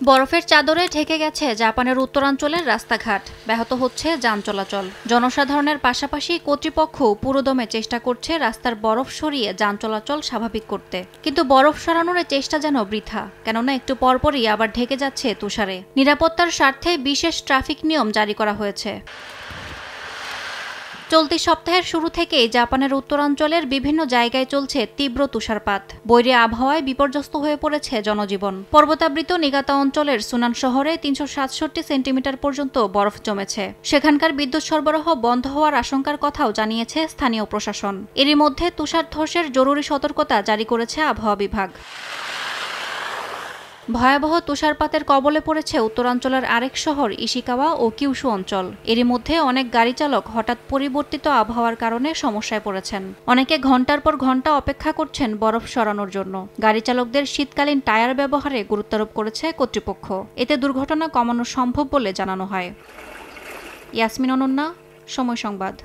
বরফের চাদরে ঢেকে গেছে জাপানের উত্তরাঞ্চলের রাস্তাঘাট, ব্যাহত হচ্ছে যান চলাচল। জনসাধারণের পাশাপাশি কর্তৃপক্ষ পুরোদমে চেষ্টা করছে রাস্তার বরফ সরিয়ে যান চলাচল স্বাভাবিক করতে, কিন্তু বরফ সরানোর চেষ্টা যেন বৃথা, কেননা একটু পরপরই আবার ঢেকে যাচ্ছে তুষারে। নিরাপত্তার স্বার্থে বিশেষ ট্রাফিক নিয়ম জারি করা হয়েছে। চলতি সপ্তাহের শুরু থেকেই জাপানের উত্তরাঞ্চলের বিভিন্ন জায়গায় চলছে তীব্র তুষারপাত। বৈরী আবহাওয়ায় বিপর্যস্ত হয়ে পড়েছে জনজীবন। পর্বতাবৃত নিগাতা অঞ্চলের সুনান শহরে ৩৬৭ সেন্টিমিটার পর্যন্ত বরফ জমেছে। সেখানকার বিদ্যুৎ সরবরাহ বন্ধ হওয়ার আশঙ্কার কথাও জানিয়েছে স্থানীয় প্রশাসন। এরই মধ্যে তুষার ধসের জরুরি সতর্কতা জারি করেছে আবহাওয়া বিভাগ। ভয়াবহ তুষারপাতের কবলে পড়েছে উত্তরাঞ্চলের আরেক শহর ইশিকাওয়া ও কিউশু অঞ্চল। এরই মধ্যে অনেক গাড়ি চালক হঠাৎ পরিবর্তিত আবহাওয়ার কারণে সমস্যায় পড়েছেন। অনেকে ঘন্টার পর ঘন্টা অপেক্ষা করছেন বরফ সরানোর জন্য। গাড়ি চালকদের শীতকালীন টায়ার ব্যবহারে গুরুত্বারোপ করেছে কর্তৃপক্ষ। এতে দুর্ঘটনা কমানো সম্ভব বলে জানানো হয়। ইয়াসমিন অনন্যা, সময় সংবাদ।